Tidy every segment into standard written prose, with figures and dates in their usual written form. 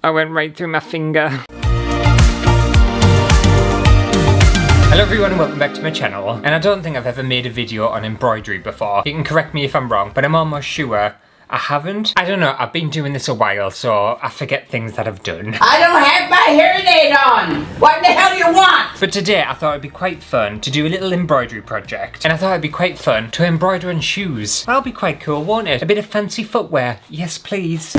I went right through my finger. Hello everyone and welcome back to my channel. And I don't think I've ever made a video on embroidery before. You can correct me if I'm wrong, but I'm almost sure I haven't. I don't know, I've been doing this a while, so I forget things that I've done. I don't have my hearing aid on! What the hell do you want? But today I thought it'd be quite fun to do a little embroidery project. And I thought it'd be quite fun to embroider on shoes. That'll be quite cool, won't it? A bit of fancy footwear. Yes, please.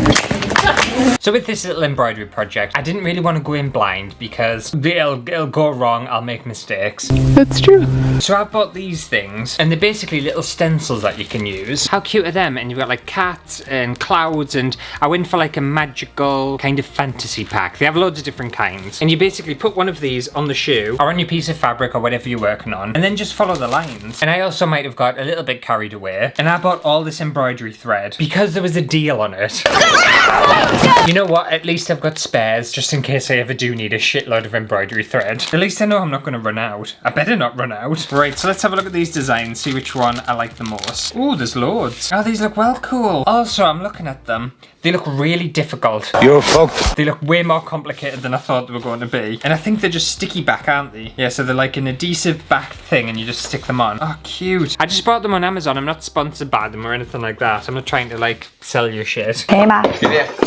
So with this little embroidery project, I didn't really want to go in blind because it'll go wrong, I'll make mistakes. That's true. So I bought these things, and they're basically little stencils that you can use. How cute are them? And you've got like cats and clouds, and I went for like a magical kind of fantasy pack. They have loads of different kinds. And you basically put one of these on the shoe, or on your piece of fabric, or whatever you're working on, and then just follow the lines. And I also might have got a little bit carried away, and I bought all this embroidery thread because there was a deal on it. You know what, at least I've got spares, just in case I ever do need a shitload of embroidery thread. At least I know I'm not going to run out. I better not run out. Right, so let's have a look at these designs, see which one I like the most. Oh, there's loads. Oh, these look well cool. Also, I'm looking at them. They look really difficult. You're fucked. They look way more complicated than I thought they were going to be. And I think they're just sticky back, aren't they? Yeah, so they're like an adhesive back thing and you just stick them on. Oh, cute. I just bought them on Amazon. I'm not sponsored by them or anything like that. I'm not trying to like sell you shit. Hey, Ma.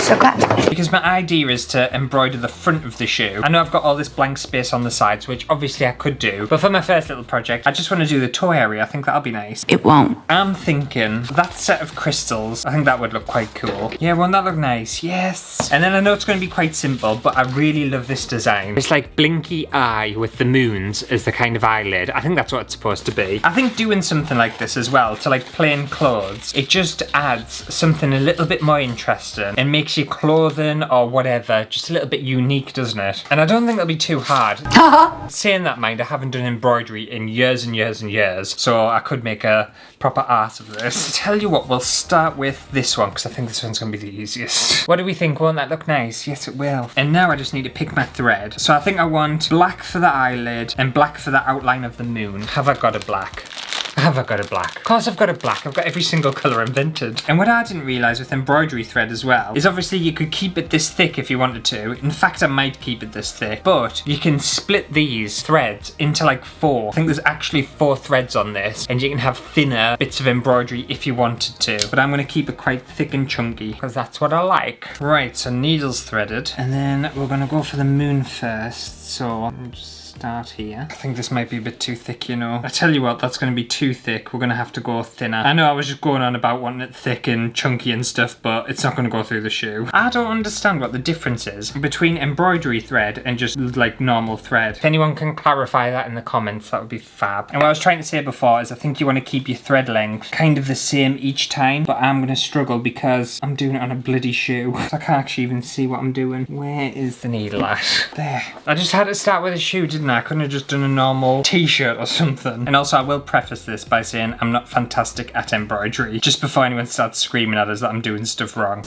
So glad. Because my idea is to embroider the front of the shoe. I know I've got all this blank space on the sides, which obviously I could do. But for my first little project, I just want to do the toe area. I think that'll be nice. It won't. I'm thinking that set of crystals, I think that would look quite cool. Yeah, won't that look nice? Yes. And then I know it's going to be quite simple, but I really love this design. It's like blinky eye with the moons as the kind of eyelid. I think that's what it's supposed to be. I think doing something like this as well to like plain clothes, it just adds something a little bit more interesting and makes your clothing or whatever just a little bit unique, doesn't it? And I don't think it'll be too hard. Saying that, mind, I haven't done embroidery in years and years and years, so I could make a proper art of this. Tell you what, we'll start with this one because I think this one's going to be the easiest. What do we think? Won't that look nice? Yes, it will. And now I just need to pick my thread. So I think I want black for the eyelid and black for the outline of the moon. Have I got a black? Have I got a black? Of course I've got a black. I've got every single colour invented. And what I didn't realise with embroidery thread as well is obviously you could keep it this thick if you wanted to. In fact, I might keep it this thick. But you can split these threads into like 4. I think there's actually 4 threads on this. And you can have thinner bits of embroidery if you wanted to. But I'm going to keep it quite thick and chunky because that's what I like. Right, so needles threaded. And then we're going to go for the moon first. So I'm just start here. I think this might be a bit too thick, you know. I tell you what, that's going to be too thick. We're going to have to go thinner. I know I was just going on about wanting it thick and chunky and stuff, but it's not going to go through the shoe. I don't understand what the difference is between embroidery thread and just like normal thread. If anyone can clarify that in the comments, that would be fab. And what I was trying to say before is I think you want to keep your thread length kind of the same each time, but I'm going to struggle because I'm doing it on a bloody shoe. I can't actually even see what I'm doing. Where is the needle at? There. I just had to start with a shoe, didn't I? I couldn't have just done a normal t-shirt or something. And also I will preface this by saying I'm not fantastic at embroidery, just before anyone starts screaming at us that I'm doing stuff wrong.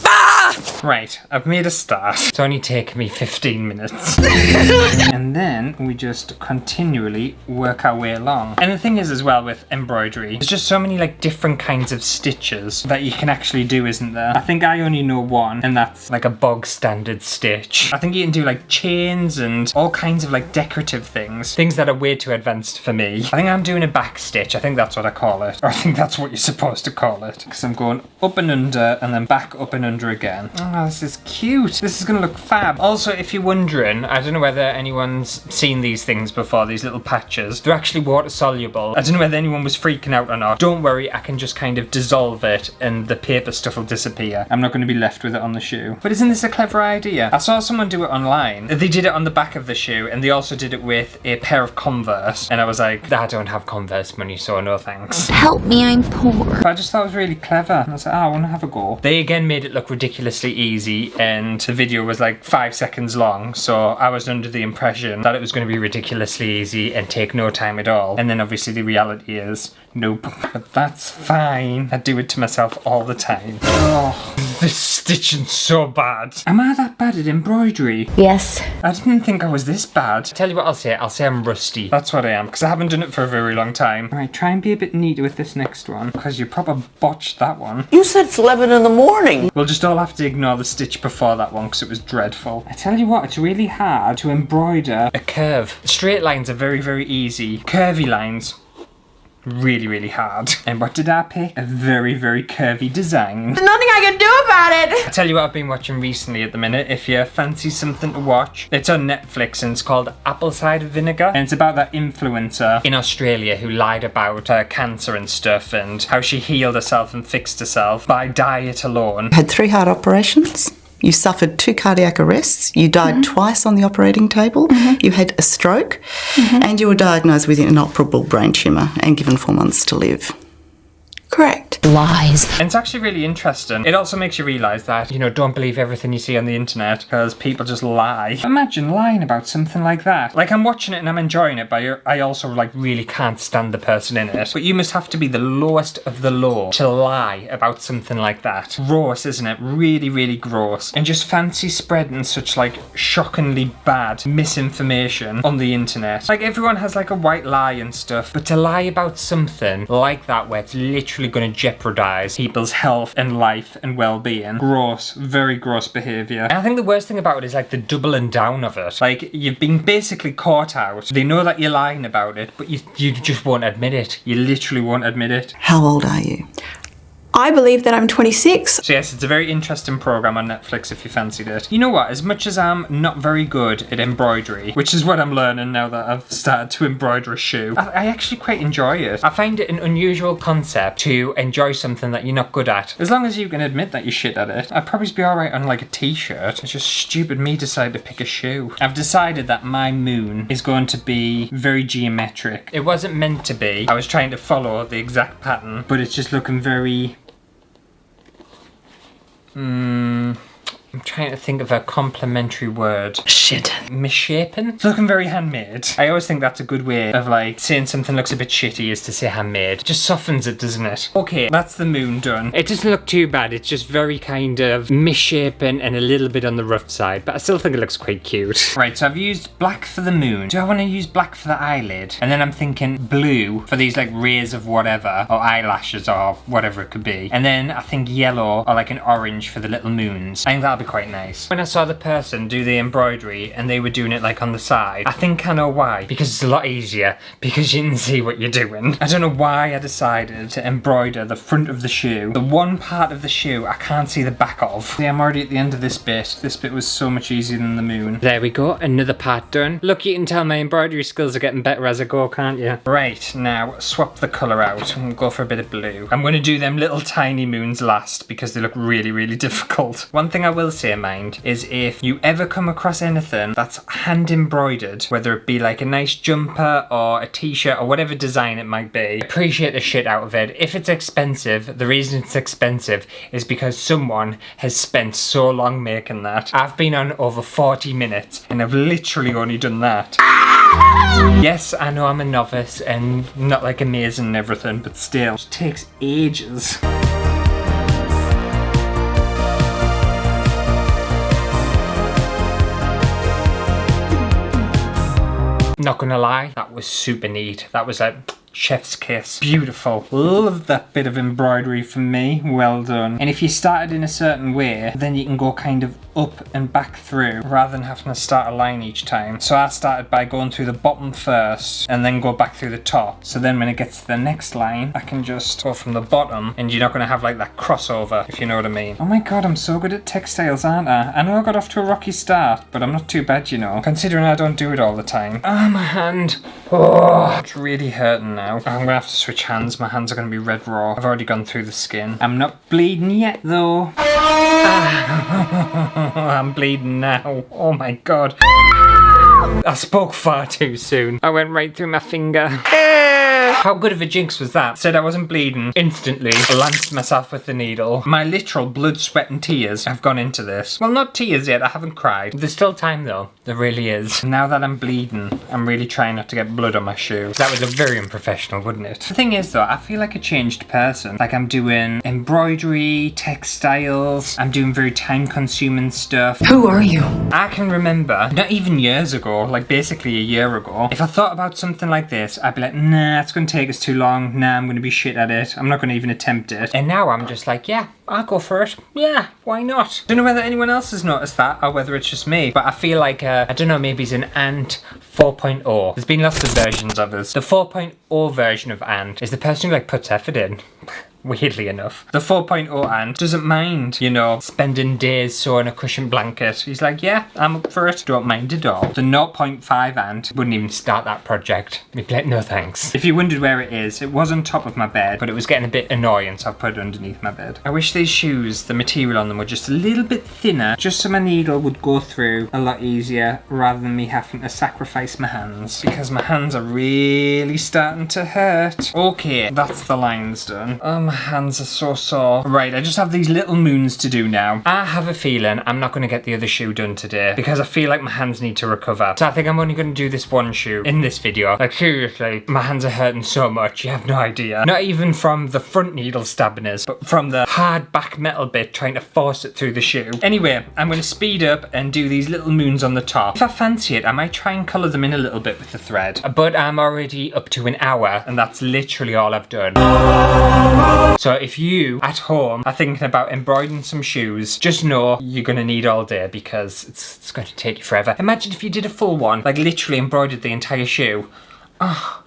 Right, I've made a start. It's only taken me 15 minutes. And then we just continually work our way along. And the thing is as well with embroidery, there's just so many like different kinds of stitches that you can actually do, isn't there? I think I only know one, and that's like a bog standard stitch. I think you can do like chains and all kinds of like decorative things that are way too advanced for me. I think I'm doing a back stitch. I think that's what I call it. Or I think that's what you're supposed to call it. Because I'm going up and under and then back up and under again. Oh, this is cute. This is going to look fab. Also, if you're wondering, I don't know whether anyone's seen these things before, these little patches. They're actually water soluble. I don't know whether anyone was freaking out or not. Don't worry, I can just kind of dissolve it and the paper stuff will disappear. I'm not going to be left with it on the shoe. But isn't this a clever idea? I saw someone do it online. They did it on the back of the shoe and they also did it with a pair of Converse. And I was like, I don't have Converse money, so no thanks. Help me, I'm poor. But I just thought it was really clever. And I was like, oh, I want to have a go. They again made it look ridiculously easy and the video was like 5 seconds long. So I was under the impression that it was going to be ridiculously easy and take no time at all. And then obviously the reality is, nope. But that's fine. I do it to myself all the time. Oh. This stitching so bad. Am I that bad at embroidery? Yes. I didn't think I was this bad. Tell you what I'll say I'm rusty. That's what I am, because I haven't done it for a very long time. Alright, try and be a bit neater with this next one, because you proper botched that one. You said it's 11 in the morning. We'll just all have to ignore the stitch before that one, because it was dreadful. I tell you what, it's really hard to embroider a curve. Straight lines are very, very easy. Curvy lines, really, really hard. And what did I pick? A very, very curvy design. There's nothing I can do about it. I tell you what I've been watching recently at the minute, if you fancy something to watch. It's on Netflix and it's called Apple Cider Vinegar. And it's about that influencer in Australia who lied about her cancer and stuff and how she healed herself and fixed herself by diet alone. Had 3 heart operations. You suffered 2 cardiac arrests. You died twice on the operating table. You had a stroke. And you were diagnosed with an inoperable brain tumour and given 4 months to live. Correct. Lies. And it's actually really interesting. It also makes you realise that, you know, don't believe everything you see on the internet because people just lie. Imagine lying about something like that. Like, I'm watching it and I'm enjoying it, but I also, like, really can't stand the person in it. But you must have to be the lowest of the low to lie about something like that. Gross, isn't it? Really, really gross. And just fancy spreading such, like, shockingly bad misinformation on the internet. Like, everyone has, like, a white lie and stuff, but to lie about something like that where it's literally going to jeopardize people's health and life and well-being. Gross, very gross behaviour. And I think the worst thing about it is like the doubling down of it. Like, you've been basically caught out. They know that you're lying about it, but you just won't admit it. You literally won't admit it. How old are you? I believe that I'm 26. So yes, it's a very interesting programme on Netflix if you fancied it. You know what, as much as I'm not very good at embroidery, which is what I'm learning now that I've started to embroider a shoe, I actually quite enjoy it. I find it an unusual concept to enjoy something that you're not good at. As long as you can admit that you're shit at it, I'd probably be alright on like a t-shirt. It's just stupid me decided to pick a shoe. I've decided that my moon is going to be very geometric. It wasn't meant to be. I was trying to follow the exact pattern, but it's just looking very... I'm trying to think of a complimentary word. Shit. Misshapen? It's looking very handmade. I always think that's a good way of like saying something looks a bit shitty is to say handmade. Just softens it, doesn't it? Okay, that's the moon done. It doesn't look too bad. It's just very kind of misshapen and a little bit on the rough side, but I still think it looks quite cute. Right, so I've used black for the moon. Do I want to use black for the eyelid? And then I'm thinking blue for these like rays of whatever, or eyelashes or whatever it could be. And then I think yellow or like an orange for the little moons. I think that'll be quite nice. When I saw the person do the embroidery and they were doing it like on the side, I think I know why. Because it's a lot easier, because you can see what you're doing. I don't know why I decided to embroider the front of the shoe. The one part of the shoe I can't see the back of. See, I'm already at the end of this bit. This bit was so much easier than the moon. There we go, another part done. Look, you can tell my embroidery skills are getting better as I go, can't you? Right, now swap the colour out and go for a bit of blue. I'm going to do them little tiny moons last because they look really, really difficult. One thing I will say, mind, is if you ever come across anything that's hand embroidered, whether it be like a nice jumper or a t-shirt or whatever design it might be, appreciate the shit out of it. If it's expensive, the reason it's expensive is because someone has spent so long making that. I've been on over 40 minutes and I've literally only done that. Yes, I know I'm a novice and not like amazing and everything, but still, it takes ages. Not gonna lie, that was super neat. That was like chef's kiss. Beautiful. Love that bit of embroidery from me. Well done. And if you started in a certain way, then you can go kind of up and back through rather than having to start a line each time. So I started by going through the bottom first and then go back through the top. So then when it gets to the next line, I can just go from the bottom and you're not going to have like that crossover, if you know what I mean. Oh my god, I'm so good at textiles, aren't I? I know I got off to a rocky start, but I'm not too bad, you know, considering I don't do it all the time. Ah, my hand. Oh, it's really hurting now. I'm going to have to switch hands. My hands are going to be red raw. I've already gone through the skin. I'm not bleeding yet though. I'm bleeding now. Oh my god. I spoke far too soon. I went right through my finger. How good of a jinx was that? Said I wasn't bleeding. Instantly lanced myself with the needle. My literal blood, sweat and tears have gone into this. Well, not tears yet, I haven't cried. There's still time though. There really is. Now that I'm bleeding, I'm really trying not to get blood on my shoe. That would look very unprofessional, wouldn't it? The thing is though, I feel like a changed person. Like I'm doing embroidery, textiles, I'm doing very time-consuming stuff. Who are you? I can remember, not even years ago, like basically a year ago, if I thought about something like this, I'd be like, nah, it's gonna take us too long. Nah, I'm gonna be shit at it. I'm not gonna even attempt it. And now I'm just like, yeah, I'll go for it. Yeah, why not? Don't know whether anyone else has noticed that or whether it's just me, but I feel like, I don't know, maybe it's an Ant 4.0. There's been lots of versions of us. The 4.0 version of Ant is the person who like puts effort in. Weirdly enough. The 4.0 Ant doesn't mind, you know, spending days sewing a cushion blanket. He's like, yeah, I'm up for it. Don't mind at all. The 0.5 Ant wouldn't even start that project. He'd be like, no thanks. If you wondered where it is, it was on top of my bed, but it was getting a bit annoying, so I put it underneath my bed. I wish these shoes, the material on them were just a little bit thinner, just so my needle would go through a lot easier, rather than me having to sacrifice my hands, because my hands are really starting to hurt. Okay, that's the lines done. My hands are so sore. Right, I just have these little moons to do now. I have a feeling I'm not going to get the other shoe done today because I feel like my hands need to recover. So I think I'm only going to do this one shoe in this video. Like seriously, my hands are hurting so much, you have no idea. Not even from the front needle stabbing us, but from the hard back metal bit trying to force it through the shoe. Anyway, I'm going to speed up and do these little moons on the top. If I fancy it, I might try and colour them in a little bit with the thread. But I'm already up to an hour and that's literally all I've done. So if you at home are thinking about embroidering some shoes, just know you're gonna need all day because it's going to take you forever. Imagine if you did a full one, like literally embroidered the entire shoe. Oh,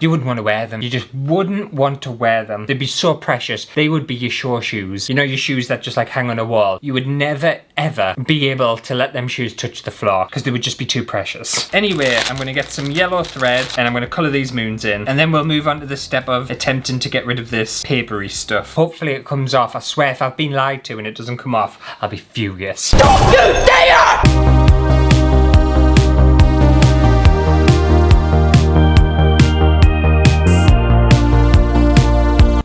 you wouldn't want to wear them. You just wouldn't want to wear them. They'd be so precious. They would be your show shoes. You know, your shoes that just like hang on a wall. You would never ever be able to let them shoes touch the floor because they would just be too precious. Anyway, I'm going to get some yellow thread and I'm going to colour these moons in, and then we'll move on to the step of attempting to get rid of this papery stuff. Hopefully it comes off. I swear if I've been lied to and it doesn't come off, I'll be furious. Don't you dare!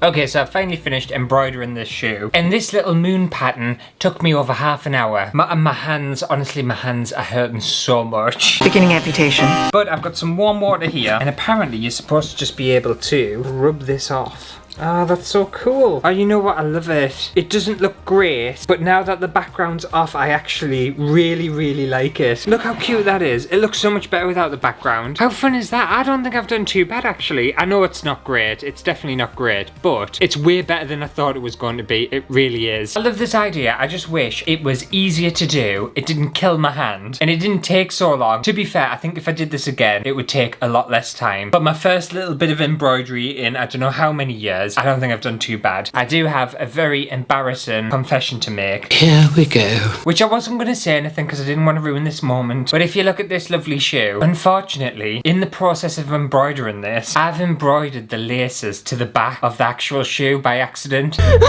Okay, so I've finally finished embroidering this shoe, and this little moon pattern took me over half an hour. My hands, honestly, my hands are hurting so much. Beginning amputation. But I've got some warm water here, and apparently you're supposed to just be able to rub this off. Oh, that's so cool. Oh, you know what? I love it. It doesn't look great, but now that the background's off, I actually really, really like it. Look how cute that is. It looks so much better without the background. How fun is that? I don't think I've done too bad, actually. I know it's not great. It's definitely not great, but it's way better than I thought it was going to be. It really is. I love this idea. I just wish it was easier to do. It didn't kill my hand, and it didn't take so long. To be fair, I think if I did this again, it would take a lot less time. But my first little bit of embroidery in I don't know how many years, I don't think I've done too bad. I do have a very embarrassing confession to make. Here we go. Which I wasn't going to say anything because I didn't want to ruin this moment. But if you look at this lovely shoe, unfortunately, in the process of embroidering this, I've embroidered the laces to the back of the actual shoe by accident. I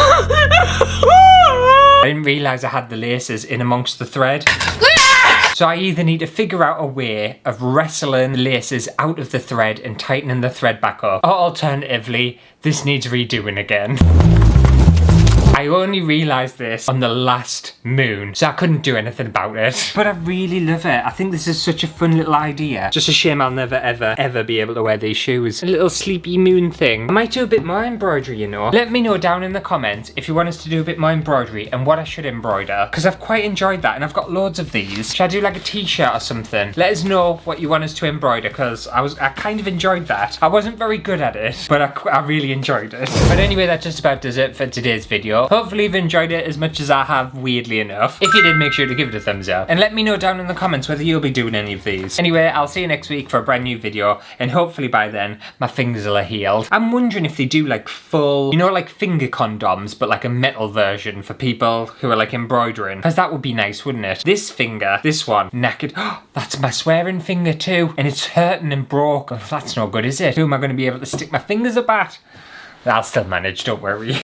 didn't realise I had the laces in amongst the thread. So I either need to figure out a way of wrestling the laces out of the thread and tightening the thread back up, or alternatively, this needs redoing again. I only realised this on the last moon, so I couldn't do anything about it. But I really love it. I think this is such a fun little idea. Just a shame I'll never ever ever be able to wear these shoes. A little sleepy moon thing. I might do a bit more embroidery, you know. Let me know down in the comments if you want us to do a bit more embroidery and what I should embroider, because I've quite enjoyed that and I've got loads of these. Should I do like a t-shirt or something? Let us know what you want us to embroider, because I kind of enjoyed that. I wasn't very good at it, but I really enjoyed it. But anyway, that just about does it for today's video. Hopefully you've enjoyed it as much as I have, weirdly enough. If you did, make sure to give it a thumbs up. And let me know down in the comments whether you'll be doing any of these. Anyway, I'll see you next week for a brand new video, and hopefully by then, my fingers will have healed. I'm wondering if they do like full, you know, like finger condoms, but like a metal version for people who are like embroidering. Because that would be nice, wouldn't it? This finger, this one, knackered. Oh, that's my swearing finger too. And it's hurting and broke. Oh, that's no good, is it? Who am I going to be able to stick my fingers up at? I'll still manage, don't worry.